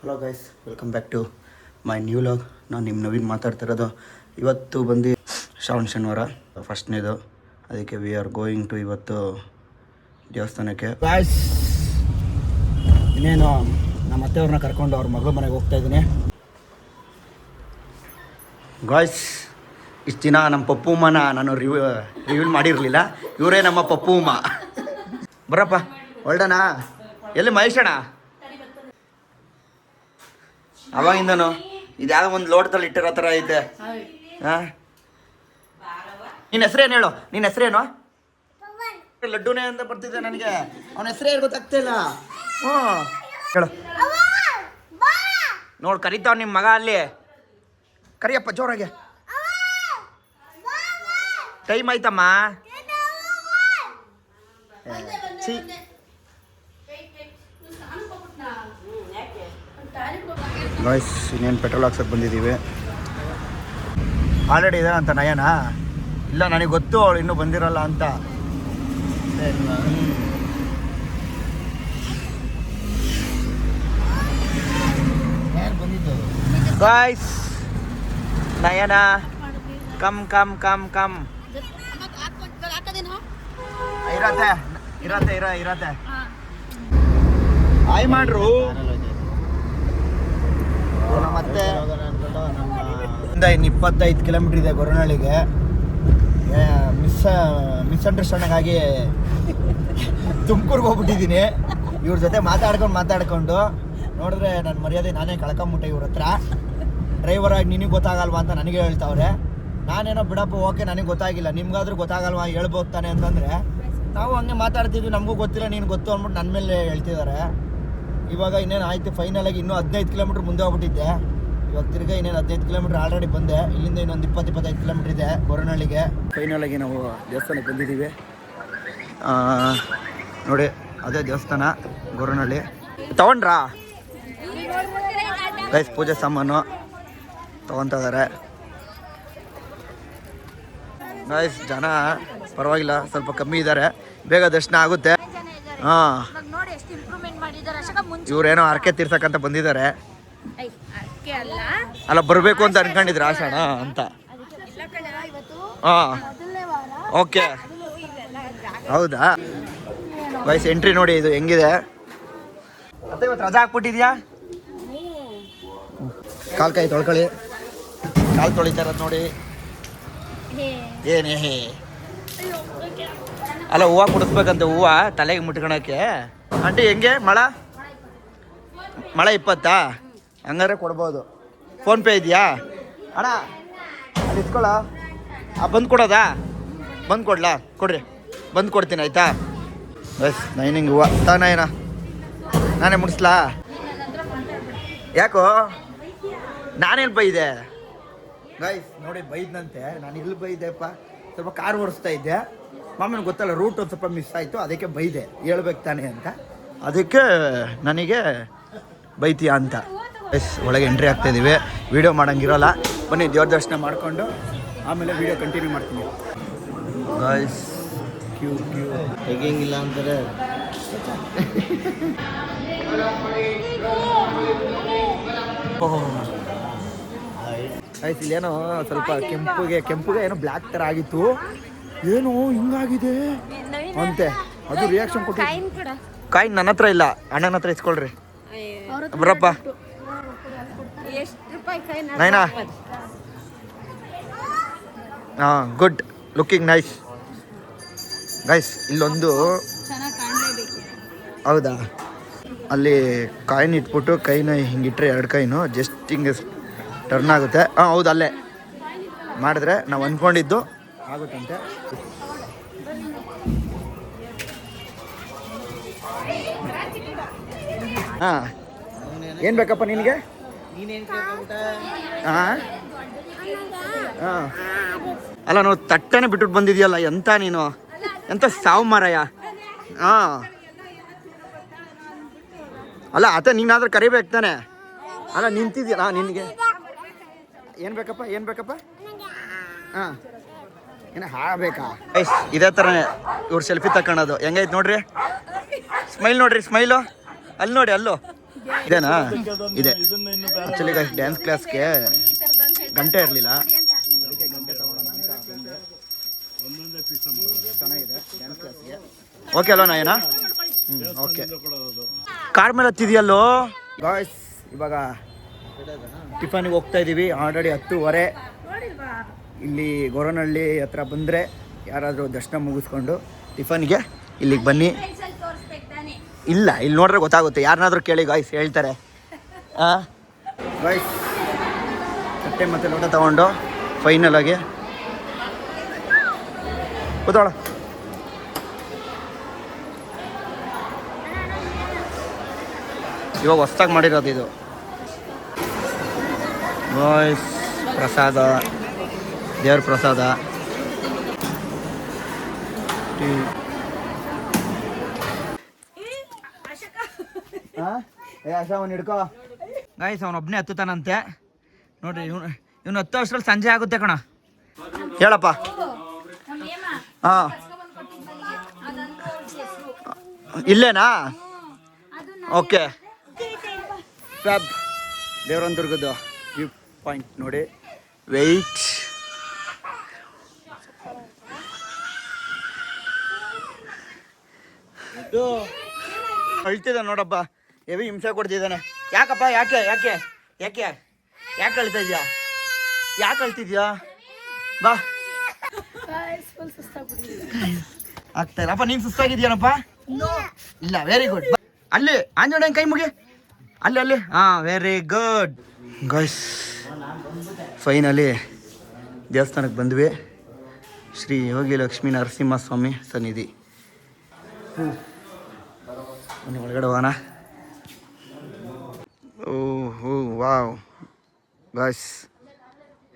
Hello guys, welcome back to my new log. ನಾನು ನಿಮ್ಮ ನವೀನ್ ಮಾತಾಡ್ತಿರೋದು. ಇವತ್ತು ಬಂದು ಶ್ರಾವಣ ಶನಿವಾರ ಫಸ್ಟ್ನೇದು, ಅದಕ್ಕೆ ವಿ ಆರ್ ಗೋಯಿಂಗ್ ಟು ಇವತ್ತು ದೇವಸ್ಥಾನಕ್ಕೆ. ಗಾಯ್ಸ್, ಇನ್ನೇನು ನಮ್ಮ ಅತ್ತೆಯವ್ರನ್ನ ಕರ್ಕೊಂಡು ಅವ್ರ ಮಗಳ ಮನೆಗೆ ಹೋಗ್ತಾ ಇದ್ದೀನಿ. ಗಾಯ್ಸ್, ಇಷ್ಟು ದಿನ ನಮ್ಮ ಪಪ್ಪು ಉಮ್ಮನ ನಾನು ರಿವೀಲ್ ಮಾಡಿರಲಿಲ್ಲ. ಇವರೇ ನಮ್ಮ ಪಪ್ಪು ಉಮ್ಮ. ಬರಪ್ಪ, ಹೊಲ್ಡನಾ? ಎಲ್ಲಿ ಮಹೇಶಣ್ಣ? ಅವಾಗಿಂದನು ಇದ್ಯಾವುದೋ ಒಂದು ಲೋಟದಲ್ಲಿ ಇಟ್ಟಿರೋ ಥರ ಐತೆ. ಹಾಂ, ನಿನ್ನ ಹೆಸ್ರೇನು ಹೇಳು? ನಿನ್ನ ಹೆಸ್ರೇನು? ಲಡ್ಡುನೇ ಅಂತ ಬರ್ತಿದ್ದೆ ನನಗೆ. ಅವನ ಹೆಸ್ರೇ ಗೊತ್ತಾಗ್ತಾ ಇಲ್ಲ. ಹ್ಞೂ ಹೇಳು. ನೋಡಿ ಕರಿತಾವ್ ನಿಮ್ಮ ಮಗ ಅಲ್ಲಿ. ಕರಿಯಪ್ಪ ಜೋರಾಗೆ. ಟೈಮ್ ಆಯ್ತಮ್ಮ. ಸಿ ಗಾಯ್ಸ್, ಇನ್ನೇನು ಪೆಟ್ರೋಲ್ ಹಾಕ್ಸಕ್ಕೆ ಬಂದಿದ್ದೀವಿ. ಆಲ್ರೆಡಿ ಇದೆ ಅಂತ ನಯನ. ಇಲ್ಲ, ನನಗೆ ಗೊತ್ತು ಅವಳು ಇನ್ನೂ ಬಂದಿರಲ್ಲ ಅಂತ. ಗಾಯ್ಸ್, ನಯನ ಕಮ್ ಕಮ್ ಕಮ್ ಕಮ್. ಇರತ್ತೆ ಆಯ್ ಮಾಡ್ರು. ಮತ್ತೆ ಇನ್ನು 25 ಕಿಲೋಮೀಟ್ರ್ ಇದೆ ಗೊರವನಹಳ್ಳಿಗೆ. ಮಿಸ್ಅಂಡರ್ಸ್ಟ್ಯಾಂಡಿಂಗ್ ಆಗಿ ತುಮಕೂರ್ಗೆ ಹೋಗ್ಬಿಟ್ಟಿದ್ದೀನಿ. ಇವ್ರ ಜೊತೆ ಮಾತಾಡ್ಕೊಂಡು ನೋಡಿದ್ರೆ ನನ್ನ ಮರ್ಯಾದೆ ನಾನೇ ಕಳ್ಕೊಂಬಿಟ್ಟೆ ಇವ್ರ ಹತ್ರ. ಡ್ರೈವರಾಗಿ ನಿನಗೆ ಗೊತ್ತಾಗಲ್ವಾ ಅಂತ ನನಗೆ ಹೇಳ್ತಾವ್ರೆ. ನಾನೇನೋ ಬಿಡಪ್ಪ, ಓಕೆ ನನಗೆ ಗೊತ್ತಾಗಿಲ್ಲ, ನಿಮ್ಗಾದ್ರೂ ಗೊತ್ತಾಗಲ್ವಾ ಹೇಳ್ಬೋದು ತಾನೆ ಅಂತಂದರೆ ನಾವು ಹಂಗೆ ಮಾತಾಡ್ತಿದ್ವಿ. ನಮಗೂ ಗೊತ್ತಿಲ್ಲ, ನೀನು ಗೊತ್ತು ಅಂದ್ಬಿಟ್ಟು ನನ್ನ ಮೇಲೆ ಹೇಳ್ತಿದ್ದಾರೆ. ಇವಾಗ ಇನ್ನೇನು ಆಯಿತು, ಫೈನಲಾಗಿ ಇನ್ನೂ 15 ಕಿಲೋಮೀಟ್ರ್ ಮುಂದೆ ಹೋಗ್ಬಿಟ್ಟಿದ್ದೆ. ಇವಾಗ ತಿರ್ಗಿ ಇನ್ನೇನು 15 ಕಿಲೋಮೀಟ್ರ್ ಆಲ್ರೆಡಿ ಬಂದೆ. ಇಲ್ಲಿಂದ ಇನ್ನೊಂದು 20-25 ಕಿಲೋಮೀಟ್ರ್ ಇದೆ ಗೊರವನಹಳ್ಳಿಗೆ. ಫೈನಲಾಗಿ ನಾವು ದೇವಸ್ಥಾನಕ್ಕೆ ಬಂದಿದ್ದೀವಿ. ನೋಡಿ, ಅದೇ ದೇವಸ್ಥಾನ ಗೊರವನಹಳ್ಳಿ. ತೊಗೊಂಡ್ರಾ ಗೈಸ್? ಪೂಜೆ ಸಾಮಾನು ತೊಗೊತಾ ಇದ್ದಾರೆ ಗೈಸ್. ಜನ ಪರವಾಗಿಲ್ಲ, ಸ್ವಲ್ಪ ಕಮ್ಮಿ ಇದ್ದಾರೆ. ಬೇಗ ದರ್ಶನ ಆಗುತ್ತೆ. ಹಾಂ, ಇವರೇನೋ ಹರಕೆ ತೀರ್ಸಕ್ಕಂತ ಬಂದಿದ್ದಾರೆ. ಅಲ್ಲ, ಬರಬೇಕು ಅಂತ ಅನ್ಕೊಂಡಿದ್ರು ಆಷಾಢ ಅಂತ. ಹಾಂ, ಓಕೆ, ಹೌದಾ ಗೈಸ್? ಎಂಟ್ರಿ ನೋಡಿ ಇದು ಹೆಂಗಿದೆ. ಮತ್ತೆ ಇವತ್ತು ರಜಾ ಹಾಕ್ಬಿಟ್ಟಿದ್ಯಾ? ಕಾಲು ಕೈ ತೊಳ್ಕೊಳ್ಳಿ. ಕಾಲು ತೊಳಿತಾ ಇರೋದು ನೋಡಿ. ಏನೇ ಅಲ್ಲ, ಹೂವು ಕುಡಿಸ್ಬೇಕಂತ. ಹೂವು ತಲೆಗೆ ಮುಟ್ಕೊಳಕ್ಕೆ. ಆಂಟಿ ಹೆಂಗೆ ಮಳೆ 20? ಹಂಗಾರೆ ಕೊಡ್ಬೋದು. ಫೋನ್ಪೇ ಇದೆಯಾ ಅಣ್ಣ? ಅಲ್ಲಿ ಇಸ್ಕೊಳ್ಳ. ಬಂದು ಕೊಡೋದಾ? ಬಂದು ಕೊಡ್ಲಾ? ಕೊಡ್ರಿ, ಬಂದು ಕೊಡ್ತೀನಿ ಆಯಿತಾ? ಬಸ್ ನೈನಿಂಗ್ ಹೂವು ತಾನೇನ ನಾನೇ ಮುಡಿಸ್ಲಾ? ಯಾಕೋ ನಾನೇನು ಬೈದೆ ಗೈಸ್? ನೋಡಿ, ಬೈದ್ನಂತೆ. ನಾನು ಇಲ್ಲಿ ಬೈದೆಪ್ಪ, ಸ್ವಲ್ಪ ಕಾರ್ ಓಡಿಸ್ತಾ ಇದ್ದೆ. ಮಾಮೂಲಿ ಗೊತ್ತಲ್ಲ, ರೂಟ್ ಒಂದು ಸ್ವಲ್ಪ ಮಿಸ್ ಆಯಿತು, ಅದಕ್ಕೆ ಬೈದೆ. ಹೇಳ್ಬೇಕು ತಾನೆ ಅಂತ, ಅದಕ್ಕೆ ನನಗೆ ಬೈತೀಯ ಅಂತ. ಎಸ್, ಒಳಗೆ ಎಂಟ್ರಿ ಆಗ್ತಾಯಿದ್ದೀವಿ. ವೀಡಿಯೋ ಮಾಡೋಂಗಿರೋಲ್ಲ. ಬನ್ನಿ, ದೇವ್ರ ದರ್ಶನ ಮಾಡಿಕೊಂಡು ಆಮೇಲೆ ವೀಡಿಯೋ ಕಂಟಿನ್ಯೂ ಮಾಡ್ತೀನಿ. ಗೈಸ್, ಕ್ಯೂ ತೆಗಿಯಂಗಿಲ್ಲ ಅಂತಾರೆ. ಗೈಸ್, ಇಲ್ಲೇನೋ ಸ್ವಲ್ಪ ಕೆಂಪುಗೆ ಏನೋ ಬ್ಲ್ಯಾಕ್ ಥರ ಆಗಿತ್ತು. ಏನು ಹಿಂಗಾಗಿದೆ ಅಂತೆ. ಅದು ರಿಯಾಕ್ಷನ್ ಕೊಟ್ಟು. ಕಾಯಿನ್ ನನ್ನ ಹತ್ರ ಇಲ್ಲ, ಅಣ್ಣನ ಹತ್ರ ಇಸ್ಕೊಳ್ರಿ. ಬರಪ್ಪ ನೈನಾ. ಹಾಂ, ಗುಡ್ ಲುಕಿಂಗ್ ನೈಸ್. ಗೈಸ್, ಇಲ್ಲೊಂದು ಹೌದಾ, ಅಲ್ಲಿ ಕಾಯಿನ್ ಇಟ್ಬಿಟ್ಟು ಕೈನ ಹಿಂಗಿಟ್ರೆ 2 ಕೈನು ಜಸ್ಟ್ ಹಿಂಗೆ ಟರ್ನ್ ಆಗುತ್ತೆ. ಹಾಂ, ಹೌದು, ಅಲ್ಲೇ ಮಾಡಿದ್ರೆ ನಾವು ಅಂದ್ಕೊಂಡಿದ್ದು ಆಗುತ್ತಂತೆ. ಹಾಂ, ಏನು ಬೇಕಪ್ಪ ನಿನಗೆ? ಹಾಂ ಹಾಂ, ಅಲ್ಲ, ನಾವು ತಟ್ಟೆನೇ ಬಿಟ್ಬಿಟ್ಟು ಬಂದಿದ್ಯಲ್ಲ, ಎಂತ ನೀನು, ಎಂತ ಸಾವು ಮಾರಾಯ. ಹಾಂ, ಅಲ್ಲ ಆತ ನೀನಾದ್ರೂ ಕರಿಬೇಕು ತಾನೆ. ಅಲ್ಲ, ನಿಂತಿದ್ಯಲ್ಲ ನಿನಗೆ. ಏನು ಬೇಕಪ್ಪ? ಹಾಂ, ಏನು ಹಾಳಬೇಕಾ? ಇದೇ ಥರನೇ ಇವ್ರು ಸೆಲ್ಫಿ ತಗೊಳೋದು. ಹೆಂಗೈತೆ ನೋಡ್ರಿ, ಸ್ಮೈಲ್ ನೋಡ್ರಿ, ಸ್ಮೈಲು ಅಲ್ಲಿ ನೋಡಿ, ಅಲ್ಲೋ ಇದೇನಾ? ಇದೆ ಆ್ಯಕ್ಚುಲಿ ಡ್ಯಾನ್ಸ್ ಕ್ಲಾಸ್ಗೆ ಗಂಟೆ ಇರಲಿಲ್ಲ, ಅದಕ್ಕೆ ಗಂಟೆ ತಗೊಳ್ಳೋಣ ಅಂತ ಬಂದೆ. ಚೆನ್ನಾಗಿದೆ ಡ್ಯಾನ್ಸ್ ಕ್ಲಾಸ್ಗೆ. ಓಕೆ ಅಲ್ವಾ ನಾಯನ? ಓಕೆ. ಕಾರ್ ಮೇಲೆ ಹತ್ತಿದೆಯಲ್ಲೋ ಗಾಯ್ಸ್. ಇವಾಗ ಟಿಫನ್ಗೆ ಹೋಗ್ತಾ ಇದ್ದೀವಿ. ಆಲ್ರೆಡಿ 10:15. ಇಲ್ಲಿ ಗೊರವನಹಳ್ಳಿ ಹತ್ರ ಬಂದರೆ ಯಾರಾದರೂ ದರ್ಶನ ಮುಗಿಸ್ಕೊಂಡು ಟಿಫನ್ಗೆ ಇಲ್ಲಿಗೆ ಬನ್ನಿ. ಇಲ್ಲ, ಇಲ್ಲಿ ನೋಡ್ರೆ ಗೊತ್ತಾಗುತ್ತೆ. ಯಾರನ್ನಾದ್ರೂ ಕೇಳಿ ಗಾಯ್ಸ್, ಹೇಳ್ತಾರೆ. ಗಾಯ್ಸ್ ತಟ್ಟೆ ಮತ್ತು ಲೋಟ ತಗೊಂಡು ಫೈನಲ್ ಆಗಿ ಕೂತ್ಕೊಳ್ಳ. ಇವಾಗ ಹೊಸ್ದಾಗಿ ಮಾಡಿರೋದು ಇದು ಗಾಯ್ಸ್. ಪ್ರಸಾದ, ದೇವ್ರ ಪ್ರಸಾದ. ಅವನು ಹಿಡ್ಕೋ ಗಾಯ್ಸ್. ಅವನೊಬ್ಬನೇ ಹತ್ತುತ್ತಾನಂತೆ ನೋಡ್ರಿ. ಇವನು ಹತ್ತು ಅಷ್ಟರಲ್ಲಿ ಸಂಜೆ ಆಗುತ್ತೆ ಕಣ. ಹೇಳಪ್ಪ. ಹಾಂ, ಇಲ್ಲೇನಾ? ಓಕೆ. ಫ್ಯಾಬ್ ದೇವರಂದುರ್ಗದ್ದು ವ್ಯೂ ಪಾಯಿಂಟ್ ನೋಡಿ. ವೆಯ್ಟ್. ಅಳ್ತಿದ್ದ ನೋಡಪ್ಪ, ಹೆವಿ ಹಿಂಸೆ ಕೊಡ್ತಿದ್ದಾನೆ. ಯಾಕಪ್ಪ? ಯಾಕೆ ಯಾಕೆ ಯಾಕೆ ಯಾಕೆ ಅಳ್ತಾ ಇದೆಯಾ? ಯಾಕೆ ಅಳ್ತಿದ್ಯಾ? ಬಾ. ಆಗ್ತಾ ಇಲ್ಲಪ್ಪ. ನೀನು ಸುಸ್ತಾಗಿದ್ಯಾನಪ್ಪ? ಇಲ್ಲ, ವೆರಿ ಗುಡ್. ಅಲ್ಲಿ ಆಂಜನೇಯನ ಕೈ ಮುಗಿ. ಅಲ್ಲಿ ಹಾಂ, ವೆರಿ ಗುಡ್ ಗಾಯ್ಸ್. ಫೈನಲಿ ದೇವಸ್ಥಾನಕ್ಕೆ ಬಂದ್ವಿ. ಶ್ರೀ ಯೋಗಿ ಲಕ್ಷ್ಮೀ ನರಸಿಂಹಸ್ವಾಮಿ ಸನ್ನಿಧಿ. ಬನ್ನಿ ಒಳಗಡೆ ಹೋಗೋಣ. ಓಹೋ ವಾವ್ ಗಾಯ್ಸ್,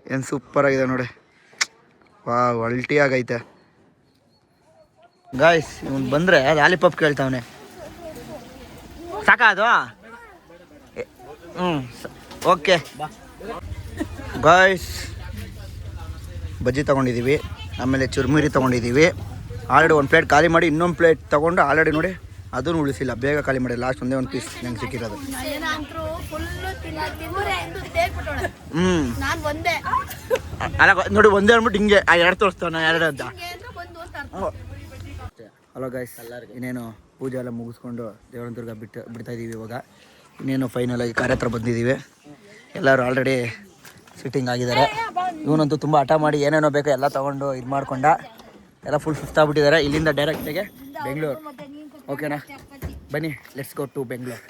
ಏನು ಸೂಪರಾಗಿದೆ ನೋಡಿ. ವಾವ್, ಅಲ್ಟಿ ಆಗೈತೆ ಗಾಯ್ಸ್. ಇವನು ಬಂದರೆ ಲಾಲಿಪಾಪ್ ಕೇಳ್ತಾವನೆ. ಸಾಕಾ ಅದು? Okay guys. ಬಜ್ಜಿ ತೊಗೊಂಡಿದ್ದೀವಿ, ಆಮೇಲೆ ಚುರುಮುರಿ ತೊಗೊಂಡಿದ್ದೀವಿ. ಆಲ್ರೆಡಿ ಒಂದು ಪ್ಲೇಟ್ ಖಾಲಿ ಮಾಡಿ ಇನ್ನೊಂದು ಪ್ಲೇಟ್ ತೊಗೊಂಡು ಆಲ್ರೆಡಿ ನೋಡಿ ಅದನ್ನು ಉಳಿಸಿಲ್ಲ, ಬೇಗ ಖಾಲಿ ಮಾಡಿ. ಲಾಸ್ಟ್ ಒಂದೇ ಒಂದು ಪೀಸ್ ನಂಗೆ ಸಿಕ್ಕಿರೋದು. ಅಲ್ಲ ನೋಡಿ, ಒಂದೇ ಅಂದ್ಬಿಟ್ಟು ಹಿಂಗೆ ಎರಡು ತೋರಿಸ್ತಾವ ಎರಡು ಅಂತ. ಹಲೋ ಗಾಯ್ಸ್, ಇನ್ನೇನು ಪೂಜೆ ಎಲ್ಲ ಮುಗಿಸ್ಕೊಂಡು ದೇವರಂದುರ್ಗ ಬಿಡ್ತಾ ಇದ್ದೀವಿ. ಇವಾಗ ಇನ್ನೇನು ಫೈನಲ್ ಆಗಿ ಕಾರ್ಯ ಹತ್ರ ಬಂದಿದ್ದೀವಿ. ಎಲ್ಲರೂ ಆಲ್ರೆಡಿ ಸಿಟ್ಟಿಂಗ್ ಆಗಿದ್ದಾರೆ. ಇವನಂತೂ ತುಂಬ ಹಠ ಮಾಡಿ ಏನೇನೋ ಬೇಕೋ ಎಲ್ಲ ತೊಗೊಂಡು ಇದು ಮಾಡ್ಕೊಂಡ. ಎಲ್ಲ ಫುಲ್ ಸುಸ್ತಾಗ್ಬಿಟ್ಟಿದ್ದಾರೆ. ಇಲ್ಲಿಂದ ಡೈರೆಕ್ಟಾಗಿ ಬೆಂಗಳೂರು. ಓಕೆನಾ? ಬನ್ನಿ, ಲೆಟ್ಸ್ ಗೋ ಟು ಬೆಂಗಳೂರು.